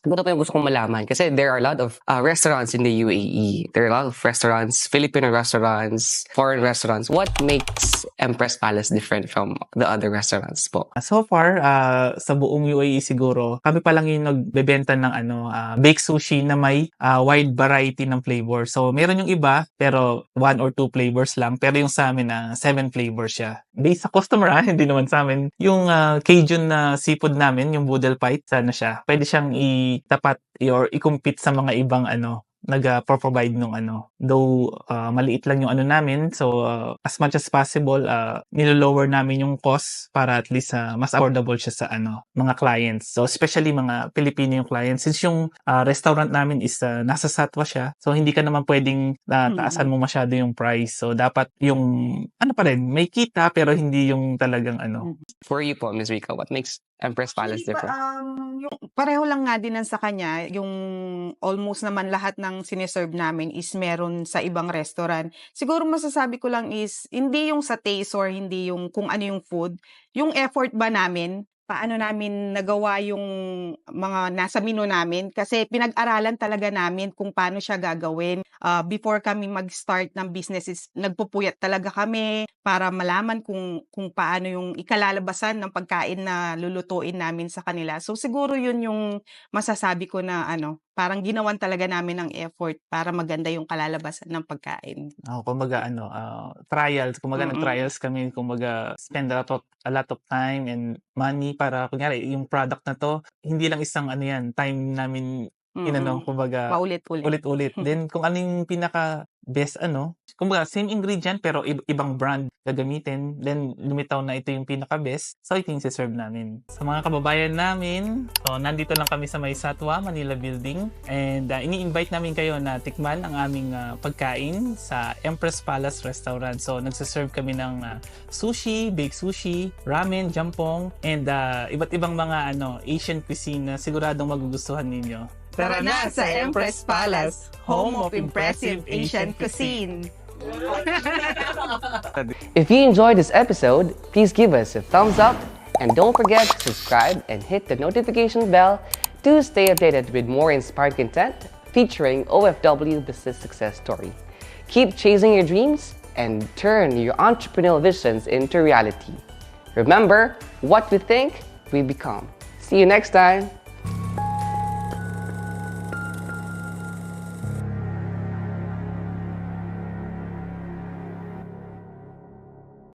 Ano pa yung gusto kong malaman? Kasi there are a lot of restaurants in the UAE. There are a lot of restaurants, Filipino restaurants, foreign restaurants. What makes Empress Palace different from the other restaurants po? So far, sa buong UAE siguro, kami pa lang yung nagbebenta ng baked sushi na may wide variety ng flavor. So, meron yung iba, pero 1 or 2 flavors lang. Pero yung sa amin, 7 flavors siya. Based sa customer, hindi naman sa amin. Yung Cajun na seafood namin, yung Boodle Fight, sana siya. Pwede siyang itapat or i-compete sa mga ibang nag-provide nung though maliit lang yung namin, so as much as possible nilo-lower namin yung cost para at least mas affordable siya sa mga clients. So especially mga Pilipino yung clients, since yung restaurant namin is nasa Satwa siya, so hindi ka naman pwedeng taasan mo masyado yung price. So dapat yung pa rin, may kita pero hindi yung talagang For you po, Ms. Rica, what makes Empress Palace different? Yung pareho lang nga din sa kanya, yung almost naman lahat ng sineserve namin is meron sa ibang restaurant. Siguro masasabi ko lang is, hindi yung sa taste or hindi yung kung ano yung food, yung effort ba namin, paano namin nagawa yung mga nasa menu namin, kasi pinag-aralan talaga namin kung paano siya gagawin. Before kami mag-start ng businesses, nagpupuyat talaga kami para malaman kung paano yung ikalalabasan ng pagkain na lulutuin namin sa kanila. So siguro yun yung masasabi ko na parang ginawan talaga namin ng effort para maganda yung kalalabasan ng pagkain. Kumbaga trials, nag-trials kami, kumbaga spend a lot of time and money para kunyari yung product na to, hindi lang isang time namin kumbaga ulit-ulit. Then kung ano yung pinaka best kumbaga same ingredient pero ibang brand gagamitin, then lumitaw na ito yung pinaka best, so ito yung serve namin sa mga kababayan namin. So nandito lang kami sa may Satwa Manila Building, and ini-invite namin kayo na tikman ang aming pagkain sa Empress Palace Restaurant. So nagse-serve kami ng sushi, baked sushi, ramen, jampong, and iba't ibang mga Asian cuisine na siguradong magugustuhan ninyo. Tara na sa Empress Palace, home of impressive Asian cuisine. If you enjoyed this episode, please give us a thumbs up and don't forget to subscribe and hit the notification bell to stay updated with more inspired content featuring OFW business success story. Keep chasing your dreams and turn your entrepreneurial visions into reality. Remember, what we think, we become. See you next time.